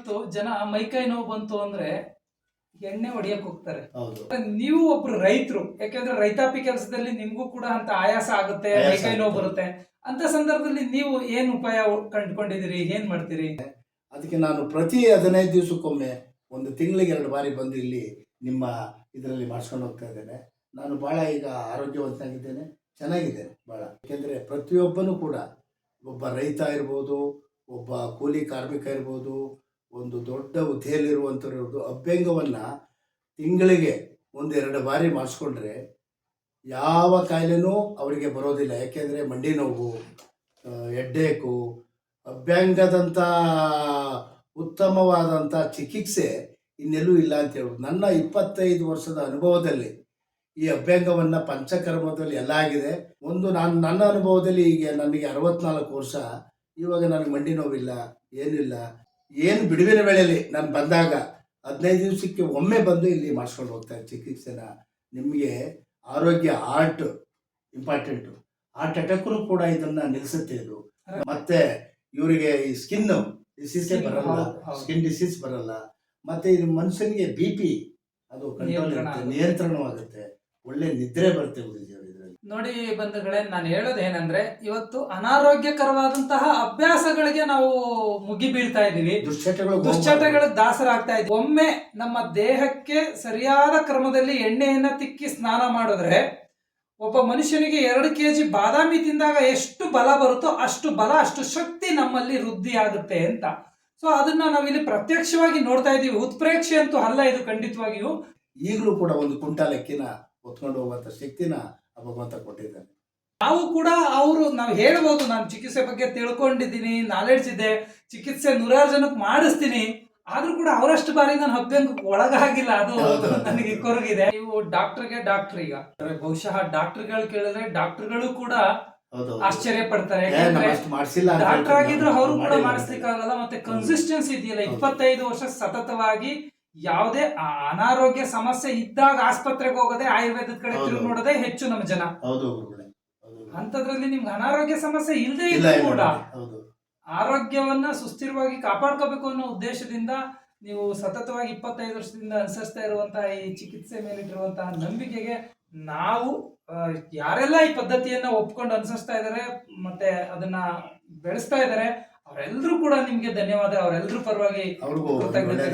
ಇವತ್ತು ಜನ ಮೈಕೈ ನೋವು ಬಂತು ಅಂದ್ರೆ ಎಣ್ಣೆ ಹೊಡಿಯಕ್ ಹೋಗ್ತಾರೆ. ಹೌದು. ನೀವು ಒಬ್ರು ರೈತರು, ಯಾಕಂದ್ರೆ ರೈತಾಪಿ ಕೆಲಸದಲ್ಲಿ ನಿಮ್ಗೂ ಕೂಡ ಅಂತ ಆಯಾಸ ಆಗುತ್ತೆ, ಮೈಕೈ ನೋವು ಬರುತ್ತೆ. ಅಂತ ಸಂದರ್ಭದಲ್ಲಿ ನೀವು ಏನ್ ಉಪಾಯ ಕಂಡುಕೊಂಡಿದ್ದೀರಿ, ಏನ್ ಮಾಡ್ತೀರಿ? ಅದಕ್ಕೆ ನಾನು ಪ್ರತಿ 15 ದಿವಸಕ್ಕೊಮ್ಮೆ, ಒಂದು ತಿಂಗಳಿಗೆ 2 ಬಾರಿ ಬಂದು ಇಲ್ಲಿ ನಿಮ್ಮ ಇದರಲ್ಲಿ ಮಾಡಿಸ್ಕೊಂಡು ಹೋಗ್ತಾ ಇದ್ದೇನೆ. ನಾನು ಭಾಳ ಈಗ ಆರೋಗ್ಯವಂತನಾಗಿದ್ದೇನೆ, ಚೆನ್ನಾಗಿದ್ದೇನೆ ಭಾಳ. ಯಾಕೆಂದರೆ ಪ್ರತಿಯೊಬ್ಬನೂ ಕೂಡ, ಒಬ್ಬ ರೈತ ಇರ್ಬೋದು, ಒಬ್ಬ ಕೂಲಿ ಕಾರ್ಮಿಕ ಇರ್ಬೋದು, ಒಂದು ದೊಡ್ಡ ಹುದ್ದೆಯಲ್ಲಿರುವಂಥವ್ರು ಇರ್ಬೋದು, ಅಭ್ಯಂಗವನ್ನು ತಿಂಗಳಿಗೆ 1-2 ಬಾರಿ ಮಾಡಿಸ್ಕೊಂಡ್ರೆ ಯಾವ ಕಾಯಿಲೆನೂ ಅವರಿಗೆ ಬರೋದಿಲ್ಲ. ಯಾಕೆಂದರೆ ಮಂಡಿ ನೋವು, ಹೆಡ್ಡೇಕು, ಅಭ್ಯಂಗದಂಥ ಉತ್ತಮವಾದಂಥ ಚಿಕಿತ್ಸೆ ಇನ್ನೆಲ್ಲೂ ಇಲ್ಲ ಅಂತ ಹೇಳ್ಬೋದು. ನನ್ನ 25 ವರ್ಷದ ಅನುಭವದಲ್ಲಿ ಈ ಅಭ್ಯಂಗವನ್ನು ಪಂಚಕರ್ಮದಲ್ಲಿ ಎಲ್ಲ ಆಗಿದೆ. ನನ್ನ ಅನುಭವದಲ್ಲಿ ಈಗ ನನಗೆ 64 ವರ್ಷ. ಇವಾಗ ನನಗೆ ಮಂಡಿ ನೋವಿಲ್ಲ, ಏನಿಲ್ಲ. ಏನು ಬಿಡುವಿನ ವೇಳೆಯಲ್ಲಿ ನಾನು ಬಂದಾಗ 15 ದಿವಸಕ್ಕೆ ಒಮ್ಮೆ ಬಂದು ಇಲ್ಲಿ ಮಾಡಿಸ್ಕೊಂಡು ಹೋಗ್ತಾರೆ ಚಿಕಿತ್ಸೆನ. ನಿಮಗೆ ಆರೋಗ್ಯ, ಹಾರ್ಟ್ ಇಂಪಾರ್ಟೆಂಟು. ಹಾರ್ಟ್ ಅಟ್ಯಾಕ್ನು ಕೂಡ ಇದನ್ನು ನಿಲ್ಲಿಸುತ್ತೆ ಇದು. ಮತ್ತು ಇವರಿಗೆ ಈ ಸ್ಕಿನ್ ಡಿಸೀಸೇ ಬರಲ್ಲ, ಸ್ಕಿನ್ ಡಿಸೀಸ್ ಬರಲ್ಲ. ಮತ್ತು ಇದು ಮನುಷ್ಯನಿಗೆ BP ಅದು ಕಂಟ್ರೋಲ್ ಇರುತ್ತೆ, ನಿಯಂತ್ರಣವಾಗುತ್ತೆ, ಒಳ್ಳೆ ನಿದ್ರೆ ಬರುತ್ತೆ ಇದರಲ್ಲಿ. ನೋಡಿ ಬಂಧುಗಳೇ, ನಾನು ಹೇಳೋದೇನಂದ್ರೆ, ಇವತ್ತು ಅನಾರೋಗ್ಯಕರವಾದಂತಹ ಅಭ್ಯಾಸಗಳಿಗೆ ನಾವು ಮುಗಿ ಬೀಳ್ತಾ ಇದೀವಿ, ದುಶ್ಚಟಗಳಿಗೆ ದಾಸರಾಗ್ತಾ ಇದ್ವಿ. ಒಮ್ಮೆ ನಮ್ಮ ದೇಹಕ್ಕೆ ಸರಿಯಾದ ಕ್ರಮದಲ್ಲಿ ಎಣ್ಣೆಯನ್ನ ತಿಕ್ಕಿ ಸ್ನಾನ ಮಾಡಿದ್ರೆ ಒಬ್ಬ ಮನುಷ್ಯನಿಗೆ 2 kg ಬಾದಾಮಿ ತಿಂದಾಗ ಎಷ್ಟು ಬಲ ಬರುತ್ತೋ ಅಷ್ಟು ಬಲ, ಅಷ್ಟು ಶಕ್ತಿ ನಮ್ಮಲ್ಲಿ ವೃದ್ಧಿ ಆಗುತ್ತೆ ಅಂತ. ಸೊ ಅದನ್ನ ನಾವಿಲ್ಲಿ ಪ್ರತ್ಯಕ್ಷವಾಗಿ ನೋಡ್ತಾ ಇದೀವಿ. ಉತ್ಪ್ರೇಕ್ಷೆ ಅಂತೂ ಅಲ್ಲ ಇದು, ಖಂಡಿತವಾಗಿಯೂ. ಈಗಲೂ ಕೂಡ 1 ಕ್ವಿಂಟಾಲ್ ಅಕ್ಕಿನ ಹೊತ್ಕೊಂಡು ಹೋಗುವಂತ ಶಕ್ತಿನ ಭಗವಂತ ಕೊಟ್ಟಿದ್ದಾನೆ. ನಾವು ಕೂಡ ನಾವು ಹೇಳ್ಬೋದು, ನಾನು ಚಿಕಿತ್ಸೆ ಬಗ್ಗೆ ತಿಳ್ಕೊಂಡಿದ್ದೀನಿ, ನಾಲೆಡ್ಜ್ ಇದೆ, ಚಿಕಿತ್ಸೆ 100 ಜನಕ್ಕೆ ಮಾಡಿಸ್ತೀನಿ, ಆದ್ರೂ ಕೂಡ ಅವರಷ್ಟು ಬಾರಿ ನಾನು ಅಭ್ಯಂಗಕ್ಕೆ ಒಳಗಾಗಿಲ್ಲ. ಅದು ನನಗೆ ಕೊರಗಿದೆ. ನೀವು ಡಾಕ್ಟರ್ ಈಗ ಬಹುಶಃ ಡಾಕ್ಟರ್ಗಳು ಕೇಳಿದ್ರೆ ಡಾಕ್ಟರ್ಗಳು ಕೂಡ ಆಶ್ಚರ್ಯ ಪಡ್ತಾರೆ. ಡಾಕ್ಟರ್ ಆಗಿದ್ರು ಅವರು ಕೂಡ ಮಾಡಿಸ್ಲಿಕ್ಕಾಗಲ್ಲ. ಮತ್ತೆ ಕನ್ಸಿಸ್ಟೆನ್ಸಿ ಇದೆಯಲ್ಲ, 25 ವರ್ಷ ಸತತವಾಗಿ ಯಾವುದೇ ಅನಾರೋಗ್ಯ ಸಮಸ್ಯೆ ಇದ್ದಾಗ ಆಸ್ಪತ್ರೆಗೆ ಹೋಗೋದೇ, ಆಯುರ್ವೇದದ ಕಡೆ ತಿರುಗಿ ನೋಡೋದೇ ಹೆಚ್ಚು ನಮ್ಮ ಜನ. ಅಂತದ್ರಲ್ಲಿ ನಿಮ್ಗೆ ಅನಾರೋಗ್ಯ ಸಮಸ್ಯೆ ಇಲ್ಲದೆ ಇದ್ರೂ ಕೂಡ ಆರೋಗ್ಯವನ್ನ ಸುಸ್ಥಿರವಾಗಿ ಕಾಪಾಡ್ಕೋಬೇಕು ಅನ್ನೋ ಉದ್ದೇಶದಿಂದ ನೀವು ಸತತವಾಗಿ 25 ವರ್ಷದಿಂದ ಅನುಸರಿಸ್ತಾ ಇರುವಂತಹ ಈ ಚಿಕಿತ್ಸೆ ಮೇಲಿಟ್ಟಿರುವಂತಹ ನಂಬಿಕೆಗೆ ನಾವು ಯಾರೆಲ್ಲ ಈ ಪದ್ಧತಿಯನ್ನ ಒಪ್ಕೊಂಡು ಅನುಸರಿಸ್ತಾ ಇದ್ದಾರೆ ಮತ್ತೆ ಅದನ್ನ ಬೆಳೆಸ್ತಾ ಇದ್ದಾರೆ, ಅವರೆಲ್ಲರೂ ಕೂಡ ನಿಮ್ಗೆ ಧನ್ಯವಾದ. ಅವರೆಲ್ಲರೂ ಪರವಾಗಿ ಕೃತಜ್ಞತೆ.